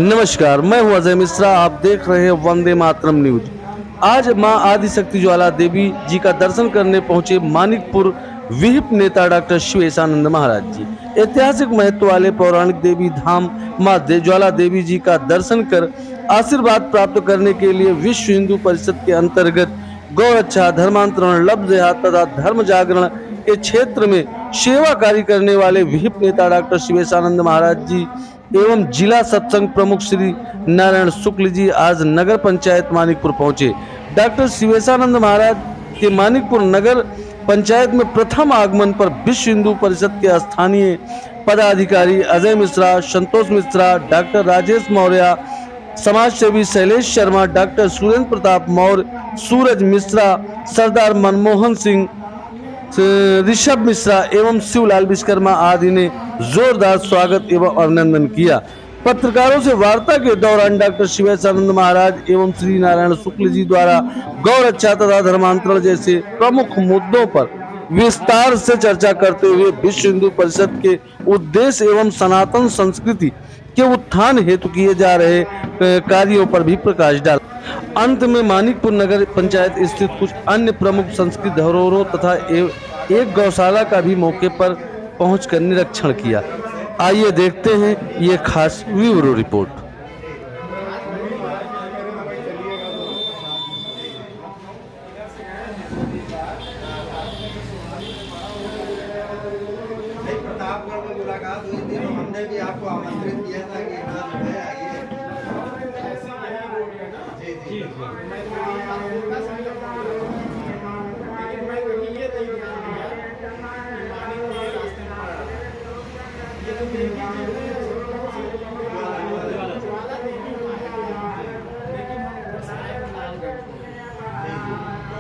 नमस्कार, मैं हूं अजय मिश्रा। आप देख रहे हैं वंदे मातरम न्यूज। आज मां आदिशक्ति ज्वाला देवी जी का दर्शन करने पहुंचे मानिकपुर विहिप नेता डॉक्टर शिवेशानंद महाराज जी। ऐतिहासिक महत्व वाले पौराणिक देवी धाम मां ज्वाला देवी जी का दर्शन कर आशीर्वाद प्राप्त करने के लिए विश्व हिंदू परिषद के अंतर्गत गौ रक्षा, धर्मांतरण, लब्ध देहात तथा धर्म जागरण के क्षेत्र में सेवा कार्य करने वाले विहिप नेता डॉक्टर शिवेशानंद महाराज जी एवं जिला सत्संग प्रमुख श्री नारायण शुक्ल जी आज नगर पंचायत मानिकपुर पहुंचे। डॉक्टर शिवेशानंद महाराज के मानिकपुर नगर पंचायत में प्रथम आगमन पर विश्व हिंदू परिषद के स्थानीय पदाधिकारी अजय मिश्रा, संतोष मिश्रा, डॉक्टर राजेश मौर्य, समाज सेवी शैलेश शर्मा, डॉक्टर सुरेंद्र प्रताप मौर्य, सूरज मिश्रा, सरदार मनमोहन सिंह, ऋषभ मिश्रा एवं शिवलाल विश्वकर्मा आदि ने जोरदार स्वागत एवं अभिनंदन किया। पत्रकारों से वार्ता के दौरान डॉक्टर शिवेशानंद महाराज एवं श्री नारायण शुक्ल जी द्वारा गौ रक्षा तथा धर्मांतरण जैसे प्रमुख मुद्दों पर विस्तार से चर्चा करते हुए विश्व हिंदू परिषद के उद्देश्य एवं सनातन संस्कृति के उत्थान हेतु किए जा रहे कार्यों पर भी प्रकाश डाला। अंत में मानिकपुर नगर पंचायत स्थित कुछ अन्य प्रमुख संस्कृत धरोहरों तथा एक गौशाला का भी मौके पर पहुंचकर निरीक्षण किया। आइए देखते हैं ये खास ब्यूरो रिपोर्ट। प्रतापगढ़ में मुलाकात हुई थी, हमने भी आपको आमंत्रित किया था कि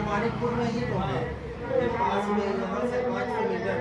मानिकपुर में ही तो है, पास में यहाँ से 500 मीटर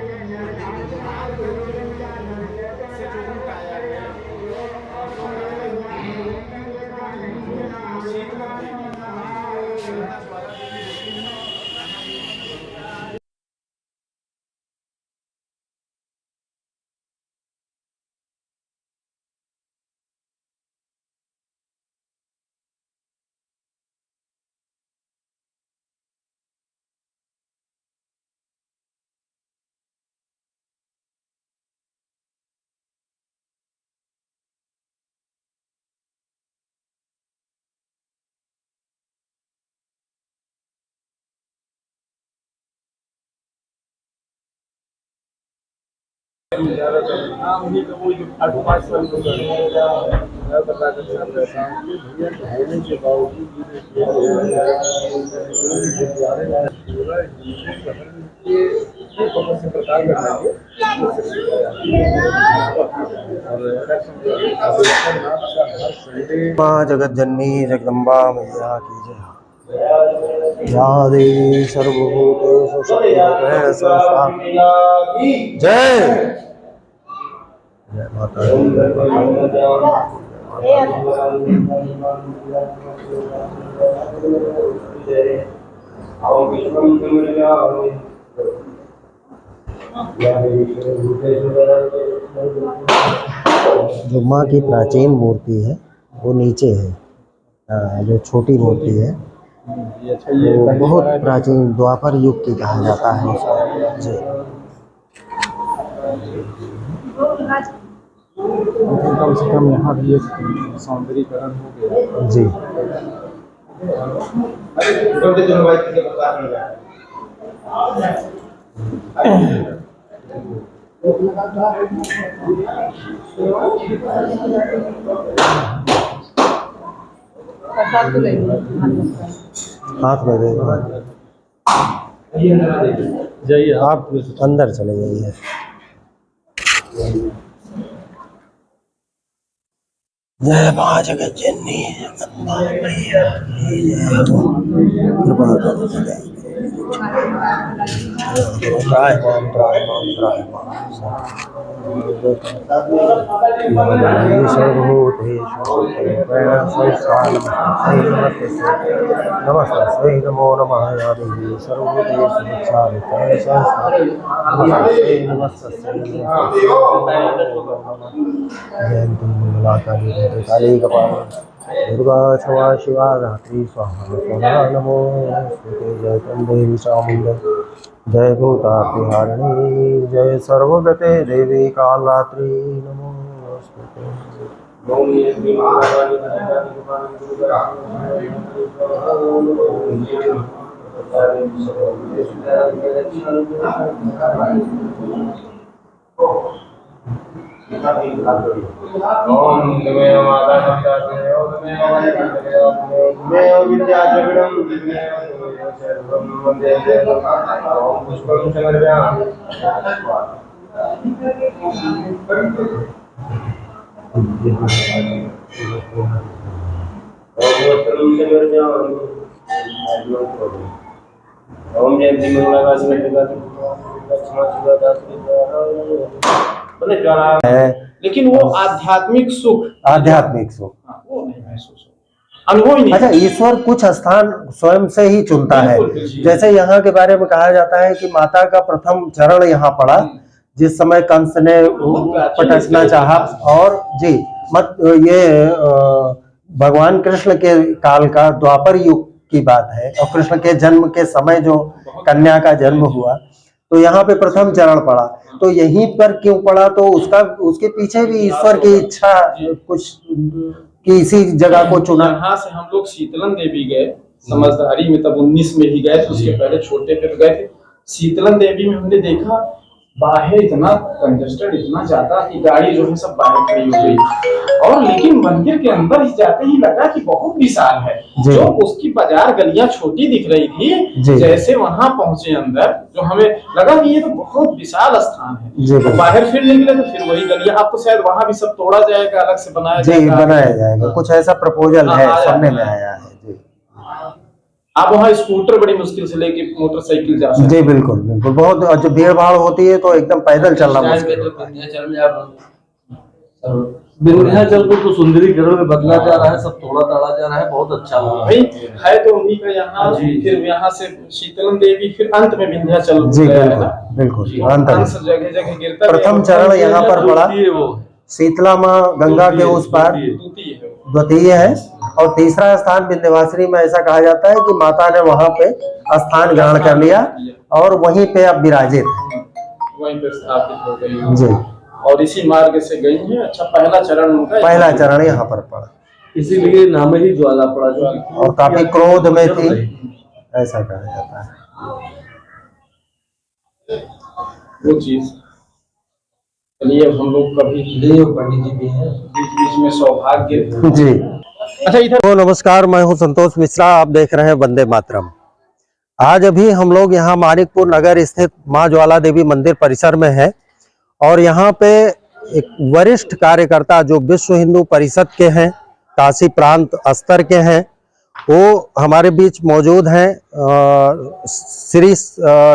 माँ जगत जननी जगदम्बा मैया की जय। या देवी सर्वभूतेषु शक्तिरूपेण संस्था जय। जय माता दी, जय जो माँ की प्राचीन मूर्ति है वो नीचे है। जो छोटी मूर्ति है वो बहुत प्राचीन द्वापर युग की कहा जाता है उसको। जी कम से कम यहाँ भी एक सौंदर्यीकरण हो गया। जी हाथ में दे जाइए आप अंदर चले जाइए। जय माँ जगत जननी जगदम्बा मैया की जय। कृपा करो त्राय माम त्राय माम त्राय माम। नमस्ते नमो नमः या देवी सर्वभूतेषु जयंती मंगलाकाली काली कपाली दुर्गा क्षमा शिवा रात्रि स्वाहा स्वाहा नमो जय देवी चामुंडा जय भूतातिहारिणी जय सर्वगते देवी कालरात्रि नमो लेकिन वो आध्यात्मिक सुख वो नहीं महसूस हो, अनुभव ही नहीं। अच्छा, ईश्वर कुछ स्थान स्वयं से ही चुनता है। जैसे यहाँ के बारे में कहा जाता है कि माता का प्रथम चरण यहाँ पड़ा जिस समय कंस ने पटकना चाहा, और जी मत ये भगवान कृष्ण के काल का द्वापर युग की बात है, और कृष्ण के जन्म के समय जो कन्या का जन्म हुआ तो यहाँ पे प्रथम चरण पड़ा। तो यहीं पर क्यों पड़ा, तो उसके पीछे भी ईश्वर की इच्छा कुछ कि इसी जगह को चुना। यहाँ से हम लोग शीतलन देवी गए समझदारी में, तब 19 में ही गए थे, उसके पहले छोटे पे गए थे। शीतलन देवी में हमने देखा बाहर इतना कंजस्टेड, इतना ज्यादा कि गाड़ी जो है सब बाहर खड़ी हो गई, और लेकिन मंदिर के अंदर ही जाते ही लगा कि बहुत विशाल है। जो उसकी बाजार गलियां छोटी दिख रही थी, जैसे वहां पहुंचे अंदर जो हमें लगा कि ये तो बहुत विशाल स्थान है। तो बाहर फिर निकले तो फिर वही गलियां, अब तो शायद वहां भी सब तोड़ा जाएगा, अलग से बनाया जाएगा, कुछ ऐसा प्रपोजल है, सुनने में आया है जी। आप वहाँ स्कूटर बड़ी मुश्किल से लेके मोटरसाइकिल जा सकते हैं। जी बिल्कुल बिल्कुल, बहुत जब भीड़ भाड़ होती है तो एकदम पैदल चलना मुश्किल। विंध्याचल को तो सुंदरीकरण में बदला जा रहा है, सब तोड़ा ताड़ा जा रहा है, बहुत अच्छा लगा भाई है तो उन्हीं का यहाँ। फिर यहाँ से शीतलन देवी, फिर अंत में विंध्याचल बिल्कुल जगह जगह गिरता। प्रथम चरण यहाँ पर पड़ा, शीतला माँ गंगा के उस पार द्वितीय है, और तीसरा स्थान विंध्यवासिनी में ऐसा कहा जाता है कि माता ने वहां पे स्थान ग्रहण कर लिया और वहीं पे अब विराजित है, वहीं पे स्थापित हो गई जी, और इसी मार्ग से गई है। अच्छा, पहला चरण उनका, पहला चरण यहाँ पर पड़ा, इसीलिए नाम ही ज्वाला पड़ा, और काफी क्रोध में थी ऐसा कहा जाता है वो चीज। चलिए हम लोग कभी पंडित जी भी हैं, बीच बीच में सौभाग्य जी। अच्छा इधर तो नमस्कार, मैं हूं संतोष मिश्रा, आप देख रहे हैं वंदे मातरम। आज अभी हम लोग यहाँ मानिकपुर नगर स्थित माँ ज्वाला देवी मंदिर परिसर में हैं, और यहाँ पे एक वरिष्ठ कार्यकर्ता जो विश्व हिंदू परिषद के हैं, काशी प्रांत स्तर के हैं, वो हमारे बीच मौजूद हैं, श्री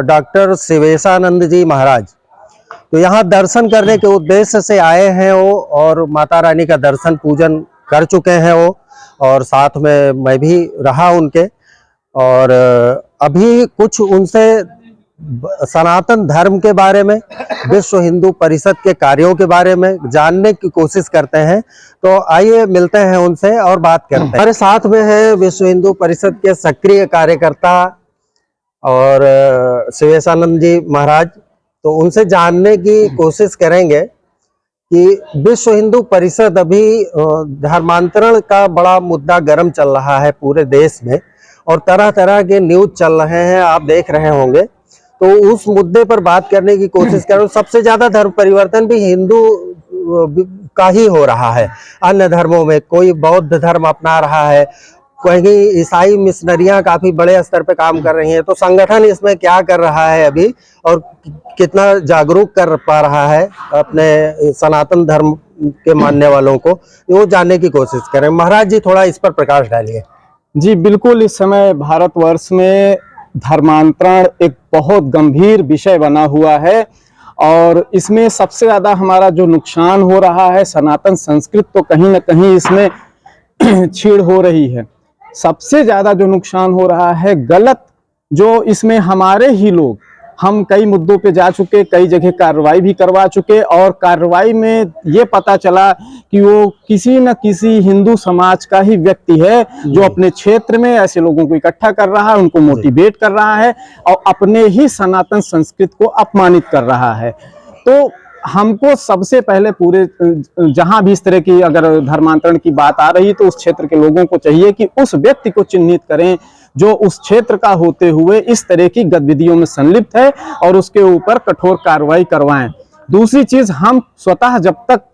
डॉक्टर शिवेशानंद जी महाराज। तो यहाँ दर्शन करने के उद्देश्य से आए हैं वो, और माता रानी का दर्शन पूजन कर चुके हैं वो, और साथ में मैं भी रहा उनके, और अभी कुछ उनसे सनातन धर्म के बारे में, विश्व हिंदू परिषद के कार्यों के बारे में जानने की कोशिश करते हैं। तो आइए मिलते हैं उनसे और बात करते हैं। हमारे साथ में है विश्व हिंदू परिषद के सक्रिय कार्यकर्ता और शिवेशानंद जी महाराज, तो उनसे जानने की कोशिश करेंगे कि विश्व हिंदू परिषद अभी धर्मांतरण का बड़ा मुद्दा गर्म चल रहा है पूरे देश में, और तरह तरह के न्यूज चल रहे हैं, आप देख रहे होंगे। तो उस मुद्दे पर बात करने की कोशिश करें। सबसे ज्यादा धर्म परिवर्तन भी हिंदू का ही हो रहा है, अन्य धर्मों में कोई बौद्ध धर्म अपना रहा है, कहीं ईसाई मिशनरियां काफी बड़े स्तर पे काम कर रही हैं। तो संगठन इसमें क्या कर रहा है अभी, और कितना जागरूक कर पा रहा है अपने सनातन धर्म के मानने वालों को, वो जानने की कोशिश करें। महाराज जी थोड़ा इस पर प्रकाश डालिए। जी बिल्कुल, इस समय भारतवर्ष में धर्मांतरण एक बहुत गंभीर विषय बना हुआ है, और इसमें सबसे ज़्यादा हमारा जो नुकसान हो रहा है, सनातन संस्कृत तो कहीं ना कहीं इसमें छीड़ हो रही है। सबसे ज़्यादा जो नुकसान हो रहा है गलत, जो इसमें हमारे ही लोग, हम कई मुद्दों पे जा चुके, कई जगह कार्रवाई भी करवा चुके, और कार्रवाई में ये पता चला कि वो किसी न किसी हिंदू समाज का ही व्यक्ति है जो अपने क्षेत्र में ऐसे लोगों को इकट्ठा कर रहा है, उनको मोटिवेट कर रहा है और अपने ही सनातन संस्कृति को अपमानित कर रहा है। तो हमको सबसे पहले पूरे जहां भी इस तरह की अगर धर्मांतरण की बात आ रही तो उस क्षेत्र के लोगों को चाहिए कि उस व्यक्ति को चिन्हित करें जो उस क्षेत्र का होते हुए इस तरह की गतिविधियों में संलिप्त है और उसके ऊपर कठोर कार्रवाई करवाएं। दूसरी चीज, हम स्वतः जब तक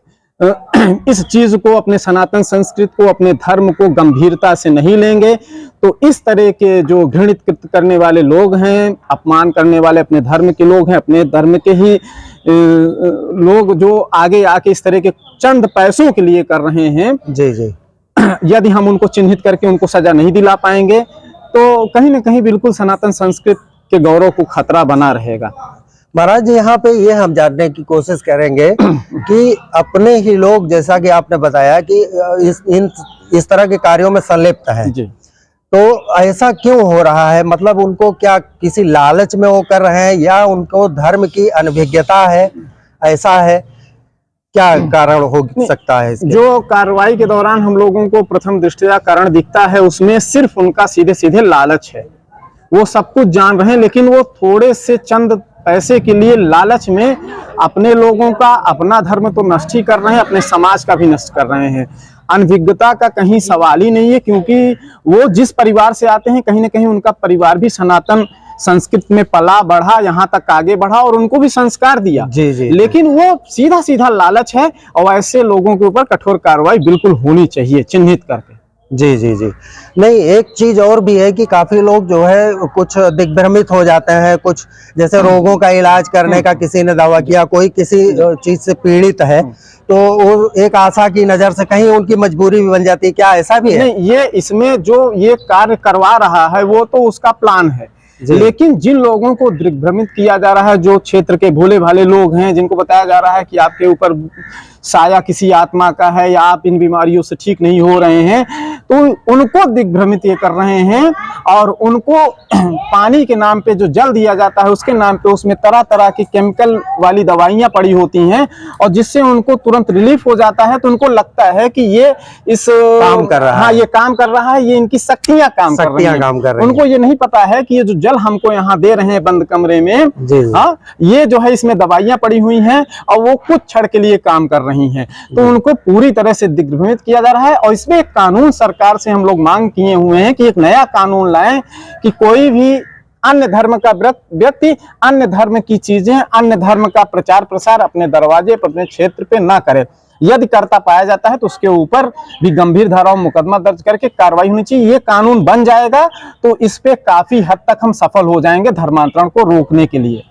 इस चीज को, अपने सनातन संस्कृति को, अपने धर्म को गंभीरता से नहीं लेंगे तो इस तरह के जो घृणित कृत्य करने वाले लोग हैं, अपमान करने वाले अपने धर्म के लोग हैं, अपने धर्म के ही लोग जो आगे आके इस तरह के चंद पैसों के लिए कर रहे हैं, जी जी, यदि हम उनको चिन्हित करके उनको सजा नहीं दिला पाएंगे तो कहीं ना कहीं बिल्कुल सनातन संस्कृति के गौरव को खतरा बना रहेगा। महाराज जी, यहाँ पे ये हम जानने की कोशिश करेंगे कि अपने ही लोग, जैसा कि आपने बताया कि इस तरह के कार्यों में संलिप्त है, तो ऐसा क्यों हो रहा है? मतलब उनको क्या किसी लालच में वो कर रहे हैं या उनको धर्म की अनभिज्ञता है, ऐसा है? क्या कारण हो सकता है इसके? जो कार्रवाई के दौरान हम लोगों को प्रथम दृष्टया कारण दिखता है उसमें सिर्फ उनका सीधे सीधे लालच है। वो सब कुछ जान रहे हैं लेकिन वो थोड़े से चंद पैसे के लिए लालच में अपने लोगों का, अपना धर्म तो नष्ट ही कर रहे हैं, अपने समाज का भी नष्ट कर रहे हैं। अनभिज्ञता का कहीं सवाल ही नहीं है, क्योंकि वो जिस परिवार से आते हैं कहीं ना कहीं उनका परिवार भी सनातन संस्कृति में पला बढ़ा, यहाँ तक आगे बढ़ा और उनको भी संस्कार दिया। जी जी, लेकिन वो सीधा सीधा लालच है और ऐसे लोगों के ऊपर कठोर कार्रवाई बिल्कुल होनी चाहिए, चिन्हित करके। जी जी जी। नहीं, एक चीज और भी है कि काफी लोग जो है कुछ दिग्भ्रमित हो जाते हैं, कुछ जैसे रोगों का इलाज करने का किसी ने दावा किया, कोई किसी चीज से पीड़ित है तो वो एक आशा की नजर से कहीं उनकी मजबूरी भी बन जाती है, क्या ऐसा भी है? नहीं, ये इसमें जो ये कार्य करवा रहा है वो तो उसका प्लान है, लेकिन जिन लोगों को दिग्भ्रमित किया जा रहा है, जो क्षेत्र के भोले भाले लोग हैं, जिनको बताया जा रहा है कि आपके ऊपर साया किसी आत्मा का है या आप इन बीमारियों से ठीक नहीं हो रहे हैं, तो उनको दिग्भ्रमित ये कर रहे हैं और उनको पानी के नाम पे जो जल दिया जाता है उसके नाम पे उसमें तरह तरह की केमिकल वाली दवाइयां पड़ी होती हैं और जिससे उनको तुरंत रिलीफ हो जाता है, तो उनको लगता है कि ये इस काम कर रहा है। हाँ, ये काम कर रहा है, ये इनकी शक्तियां काम कर रही हैं। उनको ये नहीं पता है कि ये जो जल हमको यहाँ दे रहे हैं बंद कमरे में, हाँ, ये जो है इसमें दवाइयां पड़ी हुई हैं और वो कुछ क्षण के लिए काम कर रही हैं। तो उनको पूरी तरह से दिग्भ्रमित किया जा रहा है और इसमें एक कानून सरकार से हम लोग मांग किए हुए हैं कि एक नया कानून लाएं कि कोई भी अन्य धर्म का व्यक्ति अन्य धर्म की चीजें, अन्य धर्म का प्रचार प्रसार अपने दरवाजे पर, अपने क्षेत्र पे ना करे। यदि करता पाया जाता है तो उसके ऊपर भी गंभीर धाराओं में मुकदमा दर्ज करके कार्रवाई होनी चाहिए। ये कानून बन जाएगा तो इस पे काफी हद तक हम सफल हो जाएंगे धर्मांतरण को रोकने के लिए।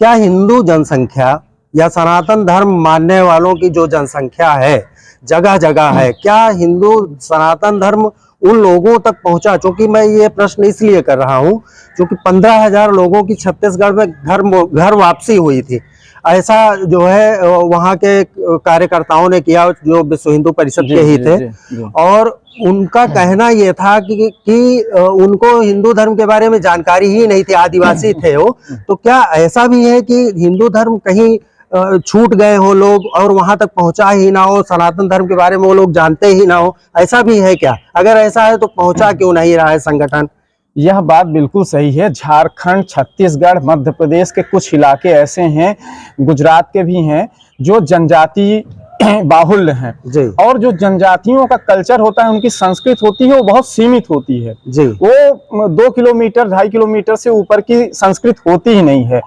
क्या हिंदू जनसंख्या या सनातन धर्म मानने वालों की जो जनसंख्या है जगह जगह है, क्या हिंदू सनातन धर्म उन लोगों तक पहुंचा? क्योंकि मैं ये प्रश्न इसलिए कर रहा हूं क्योंकि 15,000 लोगों की छत्तीसगढ़ में घर वापसी हुई थी। ऐसा जो है वहां के कार्यकर्ताओं ने किया जो विश्व हिंदू परिषद के ही थे और उनका कहना ये था कि उनको हिंदू धर्म के बारे में जानकारी ही नहीं थी, आदिवासी थे वो। तो क्या ऐसा भी है कि हिंदू धर्म कहीं छूट गए हो लोग और वहां तक पहुंचा ही ना हो, सनातन धर्म के बारे में वो लोग जानते ही ना हो, ऐसा भी है क्या? अगर ऐसा है तो पहुंचा क्यों नहीं रहा है संगठन? यह बात बिल्कुल सही है। झारखंड, छत्तीसगढ़, मध्य प्रदेश के कुछ इलाके ऐसे हैं, गुजरात के भी हैं, जो जनजाति बाहुल्य हैं और जो जनजातियों का कल्चर होता है, उनकी संस्कृति होती है, वो बहुत सीमित होती है जी। वो 2 किलोमीटर 2.5 किलोमीटर से ऊपर की संस्कृति होती ही नहीं है।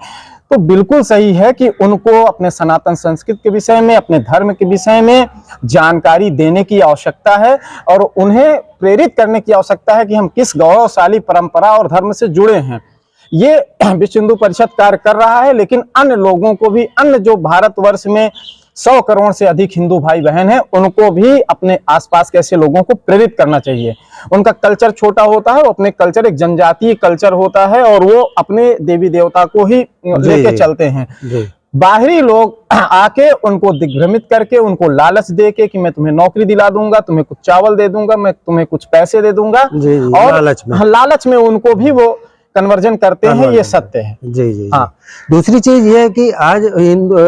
तो बिल्कुल सही है कि उनको अपने सनातन संस्कृति के विषय में, अपने धर्म के विषय में जानकारी देने की आवश्यकता है और उन्हें प्रेरित करने की आवश्यकता है कि हम किस गौरवशाली परंपरा और धर्म से जुड़े हैं। ये विश्व हिंदू परिषद कार्य कर रहा है, लेकिन अन्य लोगों को भी, अन्य जो भारतवर्ष में 100 करोड़ से अधिक हिंदू भाई बहन हैं, उनको भी अपने आसपास के ऐसे लोगों को प्रेरित करना चाहिए। उनका कल्चर छोटा होता है, वो अपने कल्चर, एक जनजातीय कल्चर होता है और वो अपने देवी देवता को ही लेके चलते हैं। बाहरी लोग आके उनको दिग्भ्रमित करके उनको लालच दे के कि मैं तुम्हें नौकरी दिला दूंगा, तुम्हें कुछ चावल दे दूंगा, मैं तुम्हें कुछ पैसे दे दूंगा, जी, और लालच में उनको भी वो कन्वर्जन करते हैं। ये सत्य है। जी जी। हाँ। दूसरी चीज ये है कि आज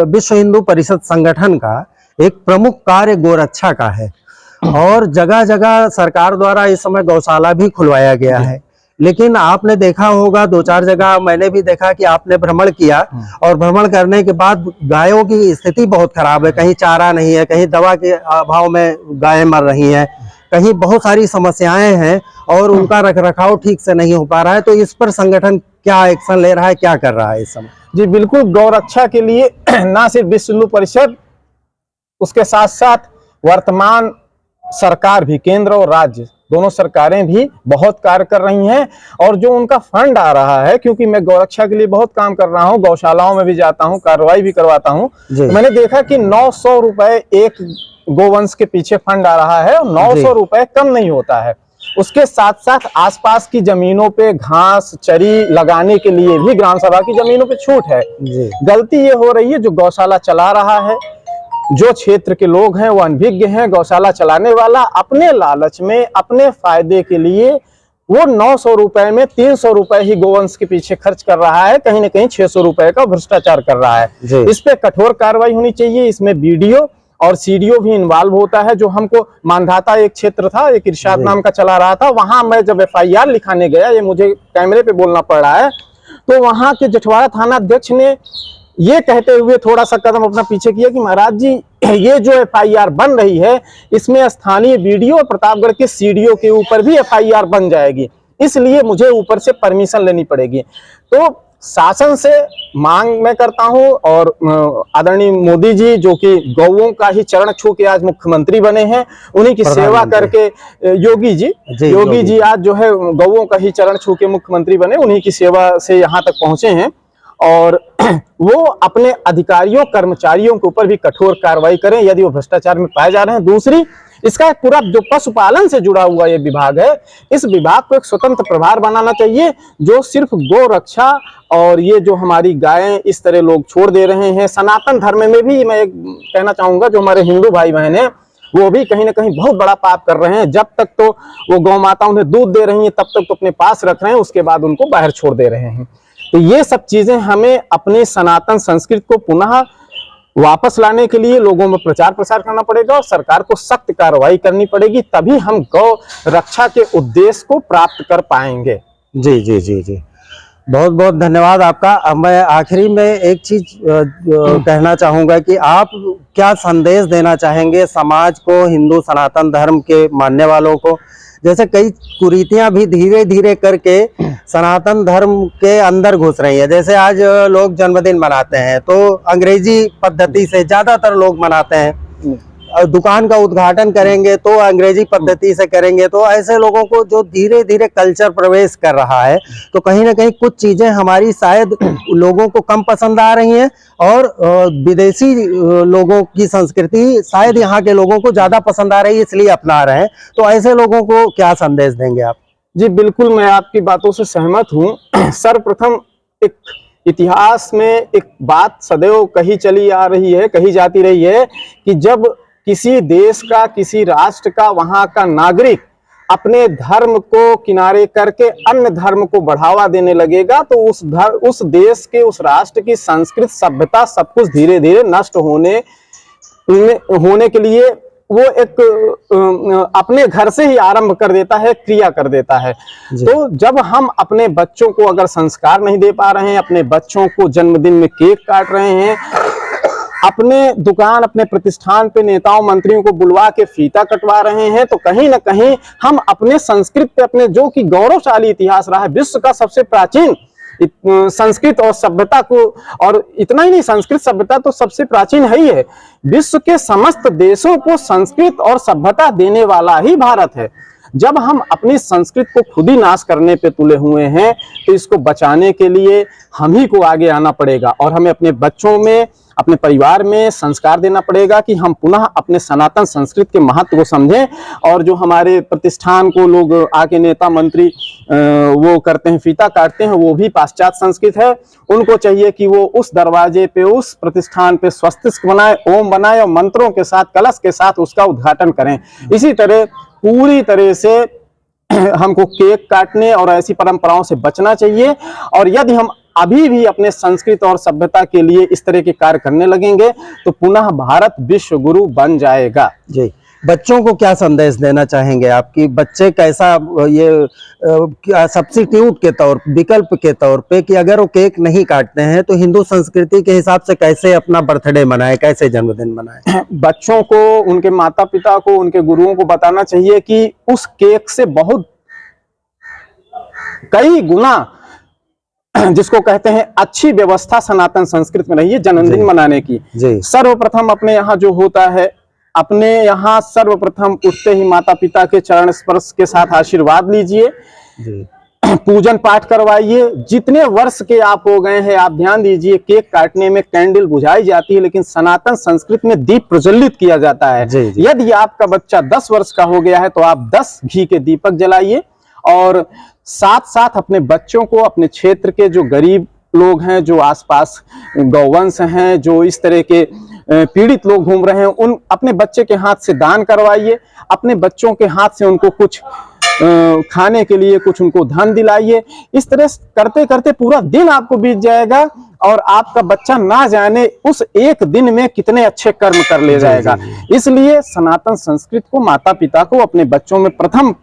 विश्व हिंदू परिषद संगठन का एक प्रमुख कार्य गोरक्षा का है, और जगह जगह सरकार द्वारा इस समय गौशाला भी खुलवाया गया है। लेकिन आपने देखा होगा, 2-4 जगह मैंने भी देखा कि आपने भ्रमण किया, और भ्रमण करने के बाद गायों की स्थिति बहुत खराब है। कहीं चारा नहीं है, कहीं दवा के अभाव में गायें मर रही हैं, कहीं बहुत सारी समस्याएं हैं, और उनका रखरखाव ठीक से नहीं हो पा रहा है। तो इस पर संगठन क्या एक्शन ले रहा है, क्या कर रहा है इस समय? जी बिल्कुल, गौरक्षा के लिए ना सिर्फ विश्व हिंदू परिषद, उसके साथ साथ वर्तमान सरकार भी, केंद्र और राज्य दोनों सरकारें भी बहुत कार्य कर रही हैं। और जो उनका फंड आ रहा है, क्योंकि मैं गौरक्षा के लिए बहुत काम कर रहा हूं, गौशालाओं में भी जाता हूं, कार्रवाई भी करवाता हूं, मैंने देखा कि 900 रुपए एक गोवंश के पीछे फंड आ रहा है, और 900 रुपए कम नहीं होता है। उसके साथ साथ आसपास की जमीनों पे घास चरी लगाने के लिए भी ग्राम सभा की जमीनों पे छूट है। गलती ये हो रही है, जो गौशाला चला रहा है, जो क्षेत्र के लोग हैं वो अनभिज्ञ हैं। गौशाला चलाने वाला अपने लालच में, अपने फायदे के लिए वो 900 रुपए में 300 रुपए ही गोवंश के पीछे खर्च कर रहा है, कहीं ना कहीं 600 रुपए का भ्रष्टाचार कर रहा है। इस पे कठोर कार्रवाई होनी चाहिए। इसमें बीडीओ और सीडीओ भी इन्वॉल्व होता है। जो हमको मानधाता एक क्षेत्र था, एक इरशाद नाम का चला रहा था, वहां मैं जब FIR लिखाने गया, ये मुझे कैमरे पे बोलना पड़ रहा है, तो वहां के जटवाड़ा थाना अध्यक्ष ने ये कहते हुए थोड़ा सा कदम अपना पीछे किया कि महाराज जी, ये जो FIR बन रही है, इसमें स्थानीय बीडीओ और प्रतापगढ़ के सीडीओ के ऊपर भी FIR बन जाएगी, इसलिए मुझे ऊपर से परमिशन लेनी पड़ेगी। तो शासन से मांग मैं करता हूं, और आदरणीय मोदी जी जो कि गौओं का ही चरण छू के आज मुख्यमंत्री बने हैं, उन्हीं की सेवा करके, योगी जी आज जो है गौओं का ही चरण छू के मुख्यमंत्री बने, उन्हीं की सेवा से यहाँ तक पहुंचे हैं, और वो अपने अधिकारियों कर्मचारियों के ऊपर भी कठोर कार्रवाई करें यदि वो भ्रष्टाचार में पाए जा रहे हैं। दूसरी, इसका एक पूरा जो पशुपालन से जुड़ा हुआ ये विभाग है, इस विभाग को एक स्वतंत्र प्रभार बनाना चाहिए, जो सिर्फ गौ रक्षा और ये जो हमारी गायें इस तरह लोग छोड़ दे रहे हैं। सनातन धर्म में भी मैं एक कहना चाहूंगा, जो हमारे हिंदू भाई बहन हैं वो भी कहीं ना कहीं बहुत बड़ा पाप कर रहे हैं। जब तक तो वो गौ माता उन्हें दूध दे रही है, तब तक तो अपने पास रख रहे हैं, उसके बाद उनको बाहर छोड़ दे रहे हैं। तो ये सब चीजें हमें अपने सनातन संस्कृति को पुनः वापस लाने के लिए लोगों में प्रचार प्रसार करना पड़ेगा, और सरकार को सख्त कार्रवाई करनी पड़ेगी, तभी हम गौ रक्षा के उद्देश्य को प्राप्त कर पाएंगे। जी जी जी जी, बहुत बहुत धन्यवाद आपका। अब मैं आखिरी में एक चीज कहना चाहूंगा कि आप क्या संदेश देना चाहेंगे समाज को, हिंदू सनातन धर्म के मानने वालों को? जैसे कई कुरीतियां भी धीरे धीरे करके सनातन धर्म के अंदर घुस रही है। जैसे आज लोग जन्मदिन मनाते हैं तो अंग्रेजी पद्धति से ज्यादातर लोग मनाते हैं, दुकान का उद्घाटन करेंगे तो अंग्रेजी पद्धति से करेंगे। तो ऐसे लोगों को जो धीरे धीरे कल्चर प्रवेश कर रहा है, तो कहीं ना कहीं कुछ चीजें हमारी शायद लोगों को कम पसंद आ रही हैं, और विदेशी लोगों की संस्कृति शायद यहाँ के लोगों को ज्यादा पसंद आ रही है, इसलिए अपना रहे हैं। तो ऐसे लोगों को क्या संदेश देंगे आप? जी बिल्कुल, मैं आपकी बातों से सहमत हूँ। सर्वप्रथम एक इतिहास में एक बात सदैव कही चली आ रही है, कही जाती रही है कि जब किसी देश का, किसी राष्ट्र का, वहां का नागरिक अपने धर्म को किनारे करके अन्य धर्म को बढ़ावा देने लगेगा, तो उस देश के, उस राष्ट्र की संस्कृति, सभ्यता, सब कुछ धीरे धीरे नष्ट होने के लिए वो एक अपने घर से ही आरंभ कर देता है, क्रिया कर देता है। तो जब हम अपने बच्चों को अगर संस्कार नहीं दे पा रहे हैं, अपने बच्चों को जन्मदिन में केक काट रहे हैं, अपने दुकान, अपने प्रतिष्ठान पे नेताओं मंत्रियों को बुलवा के फीता कटवा रहे हैं, तो कहीं ना कहीं हम अपने संस्कृत पे, अपने जो कि गौरवशाली इतिहास रहा है, विश्व का सबसे प्राचीन संस्कृत और सभ्यता को, और इतना ही नहीं, संस्कृत सभ्यता तो सबसे प्राचीन है ही है, विश्व के समस्त देशों को संस्कृत और सभ्यता देने वाला ही भारत है। जब हम अपनी संस्कृति को खुद ही नाश करने पे तुले हुए हैं, तो इसको बचाने के लिए हम ही को आगे आना पड़ेगा, और हमें अपने बच्चों में, अपने परिवार में संस्कार देना पड़ेगा कि हम पुनः अपने सनातन संस्कृति के महत्व को समझें। और जो हमारे प्रतिष्ठान को लोग आके नेता मंत्री वो करते हैं, फीता काटते हैं, वो भी पाश्चात्य संस्कृत है। उनको चाहिए कि वो उस दरवाजे पे, उस प्रतिष्ठान पे स्वस्तिक बनाए, ओम बनाए और मंत्रों के साथ, कलश के साथ उसका उद्घाटन करें। इसी तरह पूरी तरह से हमको केक काटने और ऐसी परंपराओं से बचना चाहिए। और यदि हम अभी भी अपने संस्कृति और सभ्यता के लिए इस तरह के कार्य करने लगेंगे तो पुनः भारत विश्व गुरु बन जाएगा। जी, बच्चों को क्या संदेश देना चाहेंगे आपकी? बच्चे कैसा ये सब्स्टिट्यूट के तौर, विकल्प के तौर पे कि अगर वो केक नहीं काटते हैं तो हिंदू संस्कृति के हिसाब से कैसे अपना बर्थडे मनाए, कैसे जन्मदिन मनाए? बच्चों को, उनके माता पिता को, उनके गुरुओं को बताना चाहिए कि उस केक से बहुत कई गुना, जिसको कहते हैं अच्छी व्यवस्था सनातन संस्कृति में रही है जन्मदिन मनाने की। सर्वप्रथम अपने यहाँ जो होता है, अपने यहाँ सर्वप्रथम उठते ही माता पिता के चरण स्पर्श के साथ आशीर्वाद लीजिए, पूजन पाठ करवाइए। जितने वर्ष के आप हो गए हैं, आप ध्यान दीजिए, केक काटने में कैंडल बुझाई जाती है, लेकिन सनातन संस्कृति में दीप प्रज्वलित किया जाता है। यदि आपका बच्चा 10 वर्ष का हो गया है तो आप 10 घी के दीपक जलाइए। और साथ साथ अपने बच्चों को, अपने क्षेत्र के जो गरीब लोग हैं, जो आसपास गौवंश हैं, जो इस तरह के पीड़ित लोग घूम रहे हैं, उन अपने बच्चे के हाथ से दान करवाइए। अपने बच्चों के हाथ से उनको कुछ खाने के लिए कुछ उनको धन दिलाइए। इस तरह करते करते पूरा दिन आपको बीत जाएगा और आपका बच्चा ना जाने उस एक दिन में कितने अच्छे कर्म कर ले जाएगा। इसलिए सनातन संस्कृति को, माता पिता को, अपने बच्चों में प्रथम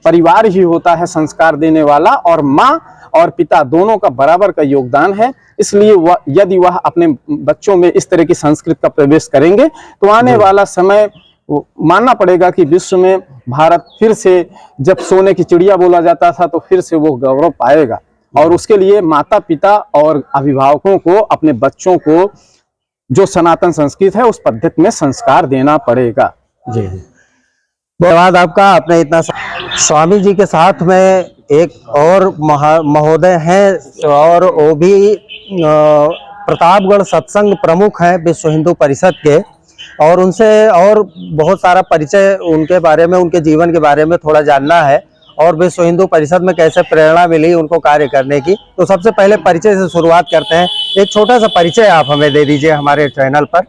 परिवार ही होता है संस्कार देने वाला, और माँ और पिता दोनों का बराबर का योगदान है। इसलिए यदि वह अपने बच्चों में इस तरह की संस्कृति का प्रवेश करेंगे तो आने वाला समय मानना पड़ेगा कि विश्व में भारत फिर से, जब सोने की चिड़िया बोला जाता था, तो फिर से वो गौरव पाएगा। और उसके लिए माता पिता और अभिभावकों को अपने बच्चों को जो सनातन संस्कृति है उस पद्धति में संस्कार देना पड़ेगा। जी, धन्यवाद आपका। आपने इतना स्वामी जी के साथ में एक और महोदय हैं और वो भी प्रतापगढ़ सत्संग प्रमुख हैं विश्व हिंदू परिषद के, और उनसे और बहुत सारा परिचय उनके बारे में, उनके जीवन के बारे में थोड़ा जानना है और विश्व हिंदू परिषद में कैसे प्रेरणा मिली उनको कार्य करने की। तो सबसे पहले परिचय से शुरुआत करते हैं। एक छोटा सा परिचय आप हमें दे दीजिए हमारे चैनल पर।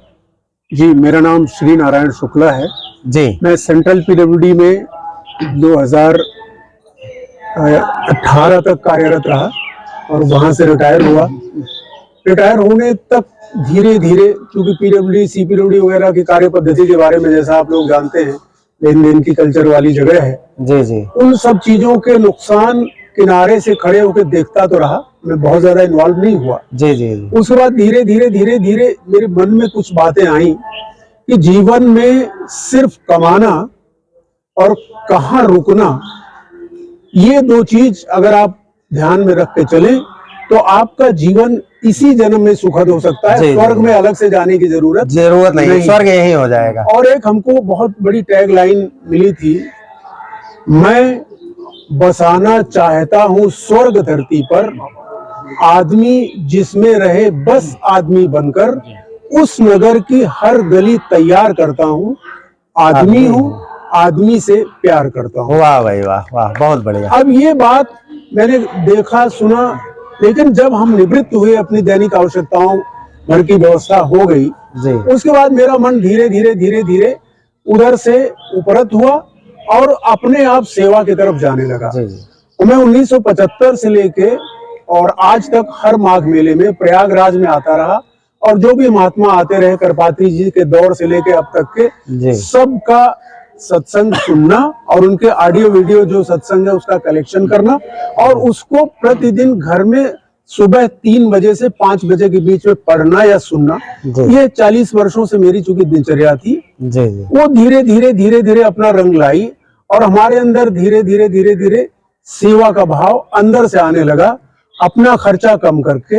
जी, मेरा नाम श्री नारायण शुक्ला है जी। मैं सेंट्रल पीडब्ल्यूडी में 2018 तक कार्यरत रहा और वहां से रिटायर हुआ। रिटायर होने तक धीरे धीरे, क्योंकि पीडब्ल्यूडी, सीपीडब्ल्यूडी वगैरह की कार्य पद्धति के बारे में जैसा आप लोग जानते हैं, लेन देन की कल्चर वाली जगह है जी जी, उन सब चीजों के नुकसान किनारे से खड़े होकर देखता तो रहा, मैं बहुत ज्यादा इन्वॉल्व नहीं हुआ। जी जी जी। उसके बाद धीरे धीरे मेरे मन में कुछ बातें आई कि जीवन में सिर्फ कमाना और कहाँ रुकना, ये दो चीज अगर आप ध्यान में रख के चलें तो आपका जीवन इसी जन्म में सुखद हो सकता है। स्वर्ग में अलग से जाने की जरूरत नहीं, स्वर्ग यही हो जाएगा। और एक हमको बहुत बड़ी टैगलाइन मिली थी, मैं बसाना चाहता हूँ स्वर्ग धरती पर, आदमी जिसमें रहे बस आदमी बनकर, उस नगर की हर गली तैयार करता हूँ, आदमी हूँ, आदमी से प्यार करता हूँ। वाह भाई वाह वाह, बहुत बढ़िया। अब ये बात मैंने देखा, सुना, लेकिन जब हम निवृत्त हुए, अपनी दैनिक आवश्यकताओं घर की व्यवस्था हो गई जी, उसके बाद मेरा मन धीरे धीरे उधर से उपरत हुआ और अपने आप सेवा की तरफ जाने लगा। जी जी। तो मैं 1975 से लेके और आज तक हर माघ मेले में प्रयागराज में आता रहा, और जो भी महात्मा आते रहे, करपात्री जी के दौर से लेके अब तक के, सबका सत्संग सुनना और उनके ऑडियो वीडियो जो सत्संग है उसका कलेक्शन करना, और उसको प्रतिदिन घर में सुबह 3 बजे से 5 बजे के बीच में पढ़ना या सुनना। ये 40 वर्षों से मेरी चूंकि दिनचर्या थी, वो धीरे धीरे अपना रंग लाई और हमारे अंदर धीरे धीरे सेवा का भाव अंदर से आने लगा। अपना खर्चा कम करके,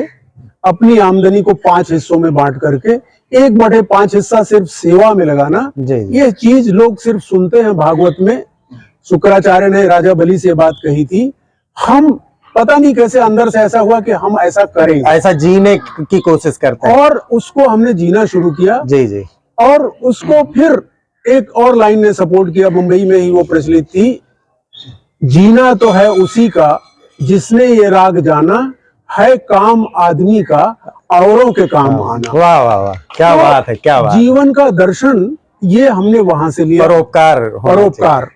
अपनी आमदनी को 5 हिस्सों में बांट करके 1/5 हिस्सा सिर्फ सेवा में लगाना। ये चीज लोग सिर्फ सुनते हैं। भागवत में शुक्राचार्य ने राजा बलि से बात कही थी, हम पता नहीं कैसे अंदर से ऐसा हुआ कि हम ऐसा करेंगे, ऐसा जीने की कोशिश करते हैं। और उसको हमने जीना शुरू किया। जी जी। और उसको फिर एक और लाइन ने सपोर्ट किया, मुंबई में ही वो प्रचलित थी, जीना तो है उसी का जिसने ये राग जाना, है काम आदमी का औरों के काम आना। वाह वाह वाह, क्या तो बात है, क्या बात। जीवन का दर्शन ये हमने वहां से लिया, परोपकार, परोपकार।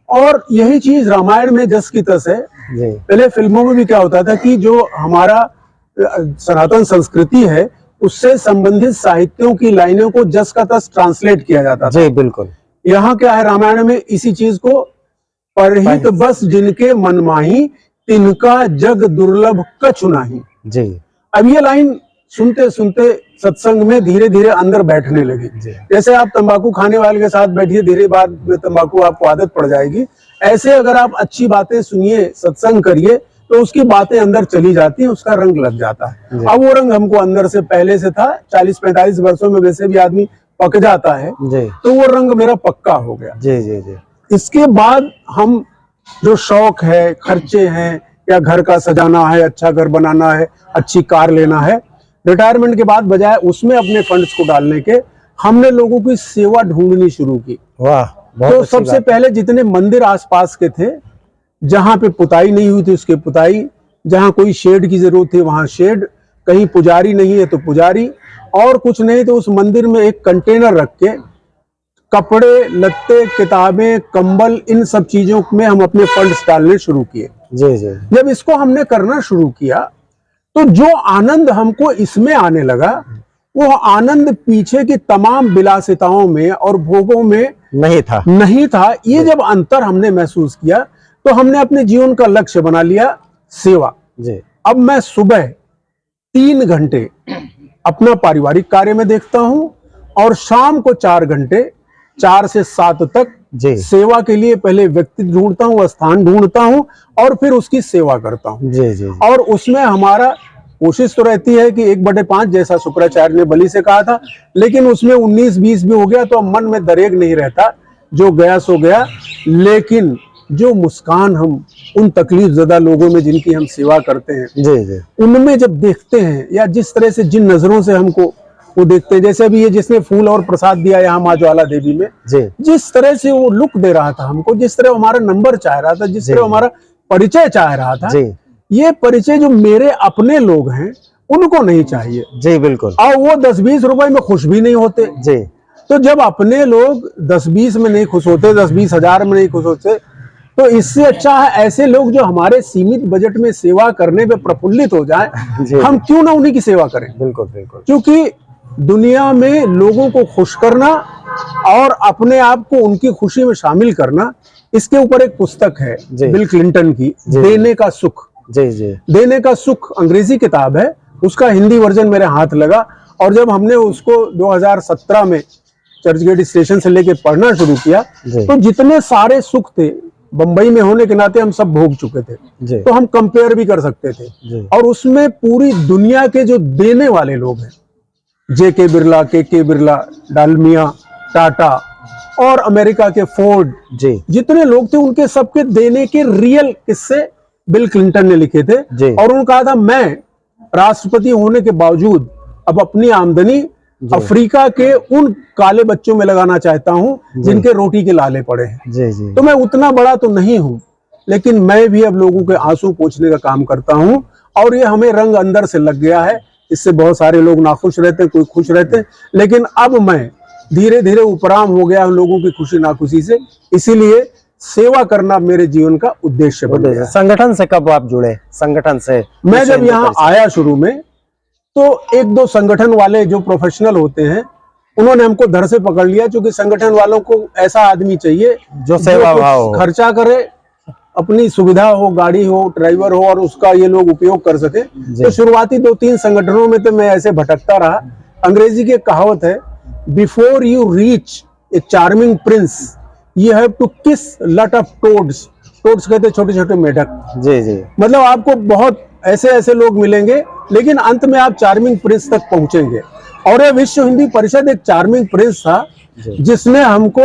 और यही चीज रामायण में जस की तस है। जी। पहले फिल्मों में भी क्या होता था कि जो हमारा सनातन संस्कृति है उससे संबंधित साहित्यों की लाइनों को जस का तस ट्रांसलेट किया जाता था। जी बिल्कुल। यहाँ क्या है, रामायण में इसी चीज को, परहित बस जिनके मन माही, तिनका जग दुर्लभ कछु नाही। जी। अब ये लाइन सुनते सुनते सत्संग में धीरे धीरे अंदर बैठने लगी। जैसे आप तंबाकू खाने वाले के साथ बैठिए, धीरे बाद में तंबाकू आपको आदत पड़ जाएगी। ऐसे अगर आप अच्छी बातें सुनिए, सत्संग करिए, तो उसकी बातें अंदर चली जाती हैं, उसका रंग लग जाता है। अब वो रंग हमको अंदर से पहले से था, 40-45 वर्षों में वैसे भी आदमी पक जाता है, तो वो रंग मेरा पक्का हो गया। जी जी जी। इसके बाद हम जो शौक है, खर्चे हैं, या घर का सजाना है, अच्छा घर बनाना है, अच्छी कार लेना है, रिटायरमेंट के बाद बजाय उसमें अपने फंड्स को डालने के, हमने लोगों की सेवा ढूंढनी शुरू की। वाह, तो सबसे पहले जितने मंदिर आसपास के थे, जहां पे पुताई नहीं हुई थी उसके पुताई, जहां कोई शेड की जरूरत थी वहां शेड, कहीं पुजारी नहीं है तो पुजारी, और कुछ नहीं तो उस मंदिर में एक कंटेनर रख के कपड़े लत्ते, किताबें, कंबल, इन सब चीजों में हम अपने फंड्स डालने शुरू किए। जी जी। जब इसको हमने करना शुरू किया तो जो आनंद हमको इसमें आने लगा, वो आनंद पीछे की तमाम विलासिताओं में और भोगों में नहीं था। ये जब अंतर हमने महसूस किया तो हमने अपने जीवन का लक्ष्य बना लिया सेवा। जी। अब मैं सुबह 3 घंटे अपना पारिवारिक कार्य में देखता हूं और शाम को 4 घंटे, 4 से 7 तक सेवा के लिए पहले व्यक्ति ढूंढता हूँ, स्थान ढूंढता हूँ और फिर उसकी सेवा करता हूँ। जी जी। और उसमें हमारा कोशिश तो रहती है कि 1/5 जैसा शुक्राचार्य ने बलि से कहा था, लेकिन उसमें 19-20 भी हो गया तो मन में दरेग नहीं रहता, जो गया सो गया। लेकिन जो मुस्कान हम उन तकलीफ ज़दा लोगों में जिनकी हम सेवा करते हैं, जी जी, उनमें जब देखते हैं, या जिस तरह से जिन नजरों से हमको वो देखते हैं, जैसे अभी ये जिसने फूल और प्रसाद दिया यहाँ माँ ज्वाला देवी में, जिस तरह से वो लुक दे रहा था हमको, जिस तरह हमारा नंबर चाह रहा था, जिस तरह हमारा परिचय चाह रहा था, ये परिचय जो मेरे अपने लोग हैं उनको नहीं चाहिए। जी बिल्कुल। और वो 10-20 रुपए में खुश भी नहीं होते। जी। तो जब अपने लोग 10-20 में नहीं खुश होते, 10-20 हजार में नहीं खुश होते, तो इससे अच्छा है ऐसे लोग जो हमारे सीमित बजट में सेवा करने पे प्रफुल्लित हो जाएं, हम क्यों ना उन्हीं की सेवा करें। बिल्कुल बिल्कुल। क्योंकि दुनिया में लोगों को खुश करना और अपने आप को उनकी खुशी में शामिल करना, इसके ऊपर एक पुस्तक है बिल क्लिंटन की, देने का सुख। जी जी। देने का सुख अंग्रेजी किताब है, उसका हिंदी वर्जन मेरे हाथ लगा, और जब हमने उसको 2017 में चर्चगेट स्टेशन से लेके पढ़ना शुरू किया, तो जितने सारे सुख थे बंबई में होने के नाते हम सब भोग चुके थे, तो हम कंपेयर भी कर सकते थे। और उसमें पूरी दुनिया के जो देने वाले लोग हैं, JK बिरला, KK बिरला, डालमिया, टाटा और अमेरिका के फोर्ड, जितने लोग थे उनके सबके देने के रियल किस्से बिल क्लिंटन ने लिखे थे। और उन्होंने कहा था, मैं राष्ट्रपति होने के बावजूद अब अपनी आमदनी अफ्रीका के उन काले बच्चों में लगाना चाहता हूं जिनके रोटी के लाले पड़े हैं। तो मैं उतना बड़ा तो नहीं हूं, लेकिन मैं भी अब लोगों के आंसू पोंछने का काम करता हूं, और ये हमें रंग अंदर से लग गया है। इससे बहुत सारे लोग नाखुश रहते हैं, कोई खुश रहते हैं, लेकिन अब मैं धीरे धीरे उपराम हो गया लोगों की खुशी नाखुशी से। इसीलिए सेवा करना मेरे जीवन का उद्देश्य बन गया। संगठन से कब आप जुड़े? संगठन से मैं जब यहाँ आया शुरू में, तो 1-2 संगठन वाले जो प्रोफेशनल होते हैं उन्होंने हमको धर से पकड़ लिया, क्योंकि संगठन वालों को ऐसा आदमी चाहिए जो सेवा भाव खर्चा करे, अपनी सुविधा हो, गाड़ी हो, ड्राइवर हो, और उसका ये लोग उपयोग कर सके। तो शुरुआती 2-3 संगठनों में तो मैं ऐसे भटकता रहा। अंग्रेजी की कहावत है, before you reach a charming prince you have to kiss lot of toads. Toads कहते छोटे छोटे मेढक। जी जी। मतलब आपको बहुत ऐसे ऐसे लोग मिलेंगे, लेकिन अंत में आप चार्मिंग प्रिंस तक पहुंचेंगे। और ये विश्व हिंदी परिषद एक चार्मिंग प्रिंस था, जिसने हमको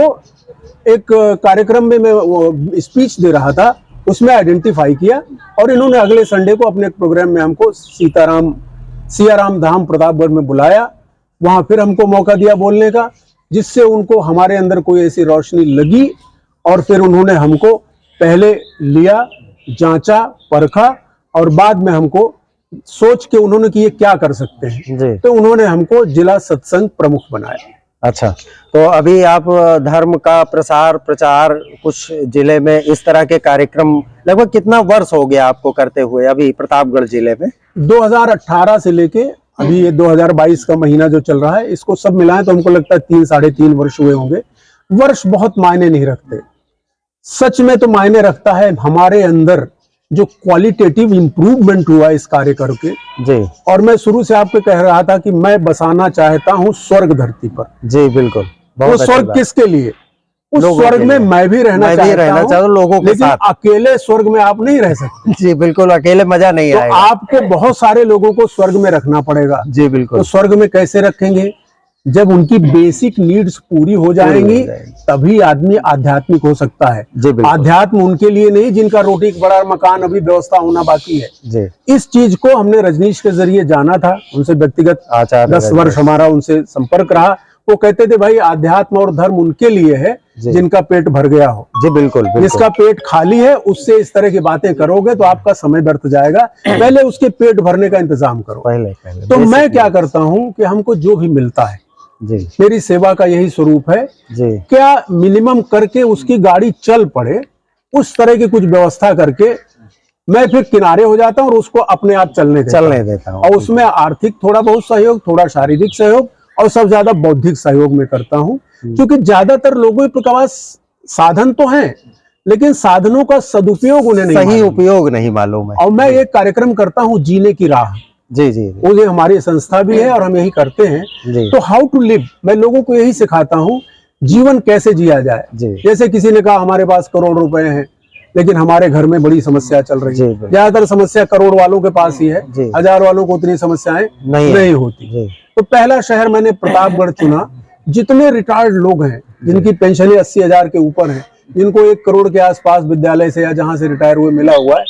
एक कार्यक्रम में मैं स्पीच दे रहा था, उसमें आइडेंटिफाई किया और इन्होंने अगले संडे को अपने प्रोग्राम में हमको सियाराम धाम प्रतापगढ़ में बुलाया। वहां फिर हमको मौका दिया बोलने का, जिससे उनको हमारे अंदर कोई ऐसी रोशनी लगी और फिर उन्होंने हमको पहले लिया, जांचा, परखा और बाद में हमको सोच के उन्होंने कि ये क्या कर सकते हैं जी। तो उन्होंने हमको जिला सत्संग प्रमुख बनाया। अच्छा, तो अभी आप धर्म का प्रचार कुछ जिले में इस तरह के कार्यक्रम लगभग कितना वर्ष हो गया आपको करते हुए अभी प्रतापगढ़ जिले में? 2018 से लेके अभी ये 2022 का महीना जो चल रहा है, इसको सब मिलाएं तो हमको लगता है 3-3.5 वर्ष हुए होंगे। वर्ष बहुत मायने नहीं रखते, सच में तो मायने रखता है हमारे अंदर जो क्वालिटेटिव इंप्रूवमेंट हुआ इस कार्य करके जी। और मैं शुरू से आपको कह रहा था कि मैं बसाना चाहता हूं स्वर्ग धरती पर। जी बिल्कुल। वो स्वर्ग किसके लिए? उस स्वर्ग में मैं भी रहना चाहता हूं, लोगों के लेकिन साथ। अकेले स्वर्ग में आप नहीं रह सकते। जी बिल्कुल, अकेले मजा नहीं तो आएगा। आपको बहुत सारे लोगों को स्वर्ग में रखना पड़ेगा। जी बिल्कुल। तो स्वर्ग में कैसे रखेंगे? जब उनकी बेसिक नीड्स पूरी हो जाएंगी तभी आदमी आध्यात्मिक हो सकता है। आध्यात्म उनके लिए नहीं जिनका रोटी का बड़ा मकान अभी व्यवस्था होना बाकी है। जी। इस चीज को हमने रजनीश के जरिए जाना था, उनसे व्यक्तिगत 10 वर्ष हमारा उनसे संपर्क रहा। वो कहते थे भाई आध्यात्म और धर्म उनके लिए है जिनका पेट भर गया हो। जी बिल्कुल, बिल्कुल। जिसका पेट खाली है उससे इस तरह की बातें करोगे तो आपका समय व्यर्थ जाएगा। पहले उसके पेट भरने का इंतजाम करो। पहले तो मैं क्या करता हूँ कि हमको जो भी मिलता है, जी, मेरी सेवा का यही स्वरूप है जी। क्या मिनिमम करके उसकी गाड़ी चल पड़े उस तरह की कुछ व्यवस्था करके मैं फिर किनारे हो जाता हूँ और उसको अपने आप चलने देता हूँ। और उसमें आर्थिक थोड़ा बहुत सहयोग, थोड़ा शारीरिक सहयोग और सब ज्यादा बौद्धिक सहयोग में करता हूँ। क्योंकि ज्यादातर लोगों के पास साधन तो हैं लेकिन साधनों का सदुपयोग उन्हें नहीं, सही उपयोग नहीं मालूम है। और मैं एक कार्यक्रम करता हूँ जीने की राह। जी जी। वो हमारी संस्था भी है और हम यही करते हैं। तो हाउ टू लिव, मैं लोगों को यही सिखाता हूँ जीवन कैसे जिया जाए। जैसे किसी ने कहा हमारे पास करोड़ रुपए हैं लेकिन हमारे घर में बड़ी समस्या चल रही है। ज्यादातर समस्या करोड़ वालों के पास ही है, 1000 वालों को उतनी समस्याएं नहीं होती। तो पहला शहर मैंने प्रतापगढ़ चुना। जितने रिटायर्ड लोग हैं जिनकी पेंशन 80,000 के ऊपर है, जिनको 1 करोड़ के आसपास विद्यालय से या जहां से रिटायर हुए मिला हुआ है,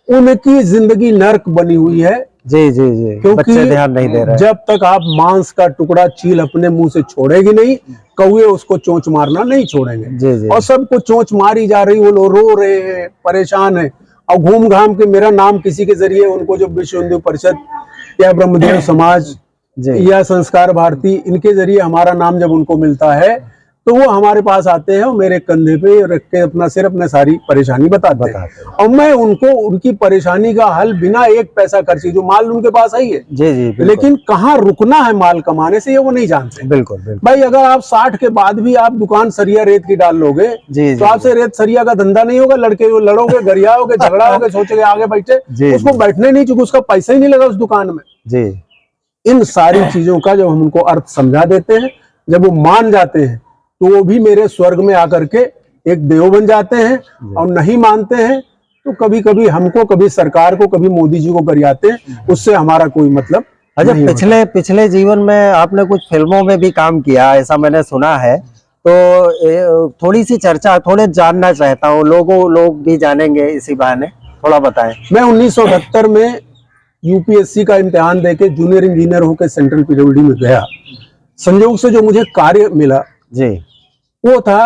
उनकी जिंदगी नर्क बनी हुई है। जी जी जी। क्योंकि ध्यान नहीं दे रहे। जब तक आप मांस का टुकड़ा चील अपने मुंह से छोड़ेगी नहीं, कौवे उसको चोंच मारना नहीं छोड़ेंगे। जी जी। और सबको चोंच मारी जा रही, वो लोग रो रहे हैं, परेशान है। और घूम घाम के मेरा नाम किसी के जरिए उनको जो विश्व हिंदू परिषद या ब्रह्मदेव समाज या संस्कार भारती, इनके जरिए हमारा नाम जब उनको मिलता है तो वो हमारे पास आते हैं और मेरे कंधे पे रख के अपना सिर अपने सारी परेशानी बताते हैं। और मैं उनको उनकी परेशानी का हल बिना 1 पैसा खर्ची, जो माल उनके पास आई है जी जी, लेकिन कहाँ रुकना है माल कमाने से ये वो नहीं जानते। बिल्कुल बिल्कुल। भाई अगर आप 60 के बाद भी आप दुकान सरिया रेत की डाल लोगे तो आपसे रेत सरिया का धंधा नहीं होगा। लड़के जो लड़ोगे, गरियाओगे, झगड़ा होगे, सोचोगे आगे बैठे, उसको बैठने नहीं, चूंकि उसका पैसा ही नहीं लगा उस दुकान में। जी। इन सारी चीजों का जब हम उनको अर्थ समझा देते हैं, जब वो मान जाते हैं तो वो भी मेरे स्वर्ग में आकर के एक देव बन जाते हैं। और नहीं मानते हैं तो कभी कभी हमको, कभी सरकार को, कभी मोदी जी को गरियाते हैं, उससे हमारा कोई मतलब। अच्छा, पिछले जीवन में आपने कुछ फिल्मों में भी काम किया ऐसा मैंने सुना है, तो थोड़ी सी चर्चा, थोड़े जानना चाहता हूँ, लोग भी जानेंगे इसी बहाने, थोड़ा बताएं। मैं 1978 में यूपीएससी का इम्तिहान देके जूनियर इंजीनियर होकर सेंट्रल पीडब्ल्यूडी में गया। संयोग से जो मुझे कार्य मिला जी, वो था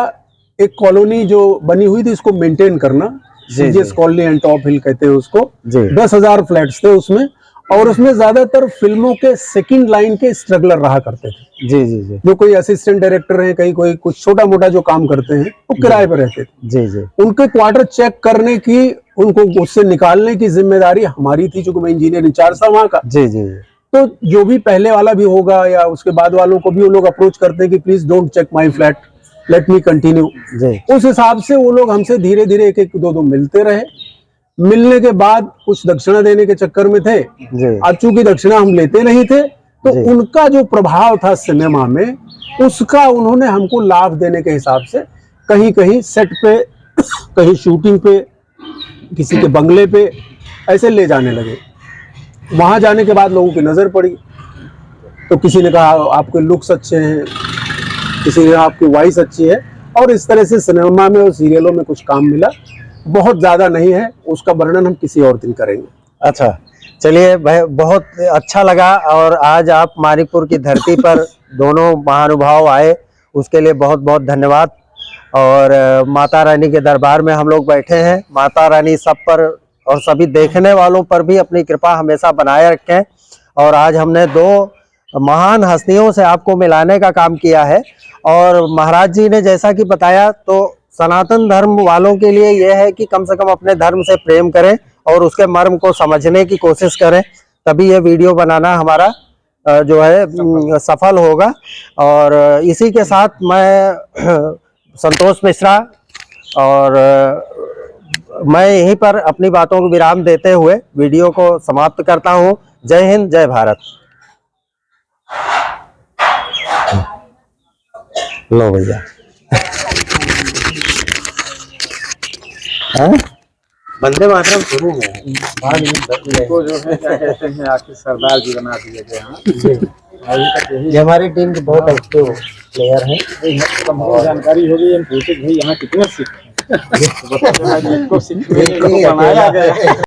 एक कॉलोनी जो बनी हुई थी, इसको मेंटेन करना। सीजीएस कॉलोनी एंड टॉप हिल कहते हैं उसको। 10,000 फ्लैट्स थे उसमें, और उसमें ज्यादातर फिल्मों के सेकंड लाइन के स्ट्रगलर रहा करते थे। जी जी जी। जो कोई असिस्टेंट डायरेक्टर है, कहीं कोई कुछ छोटा मोटा जो काम करते हैं, वो किराए पर रहते थे। जी जी। उनके क्वार्टर चेक करने की, उनको उससे निकालने की जिम्मेदारी हमारी थी, क्योंकि मैं इंजीनियर इंचार्ज था वहां का। जी जी। तो जो भी पहले वाला भी होगा या उसके बाद वालों को भी वो लोग अप्रोच करते हैं कि please don't check my flat, let me continue. उस हिसाब से वो लोग हमसे धीरे धीरे 1-1, 2-2 मिलते रहे। मिलने के बाद कुछ दक्षिणा देने के चक्कर में थे। अब चूंकि दक्षिणा हम लेते नहीं थे, तो उनका जो प्रभाव था सिनेमा में, उसका उन्होंने हमको लाभ देने के हिसाब से कहीं कहीं सेट पे, कहीं शूटिंग पे, किसी के बंगले पे ऐसे ले जाने लगे। वहां जाने के बाद लोगों की नजर पड़ी, तो किसी ने कहा आपके लुक्स अच्छे हैं, किसी ने आपकी वॉइस अच्छी है, और इस तरह से सिनेमा में और सीरियलों में कुछ काम मिला। बहुत ज्यादा नहीं है, उसका वर्णन हम किसी और दिन करेंगे। अच्छा, चलिए भाई, बहुत अच्छा लगा। और आज आप मानिकपुर की धरती पर दोनों महानुभाव आए, उसके लिए बहुत बहुत धन्यवाद। और माता रानी के दरबार में हम लोग बैठे हैं। माता रानी सब पर और सभी देखने वालों पर भी अपनी कृपा हमेशा बनाए रखें। और आज हमने दो महान हस्तियों से आपको मिलाने का काम किया है। और महाराज जी ने जैसा कि बताया, तो सनातन धर्म वालों के लिए यह है कि कम से कम अपने धर्म से प्रेम करें और उसके मर्म को समझने की कोशिश करें, तभी ये वीडियो बनाना हमारा जो है सफल होगा। और इसी के साथ मैं संतोष मिश्रा और मैं यहीं पर अपनी बातों को विराम देते हुए वीडियो को समाप्त करता हूँ। जय हिंद, जय भारत। लो भैया। वंदे मातरम शुरू में को जो है क्या कहते हैं, आखिर सरदार जी बना दिए गए हैं। ये हमारी टीम के बहुत एक्टिव प्लेयर हैं। हमको जानकारी होगी, हम पूछे भाई यहाँ कितने सिख हैं। बनाया गया है।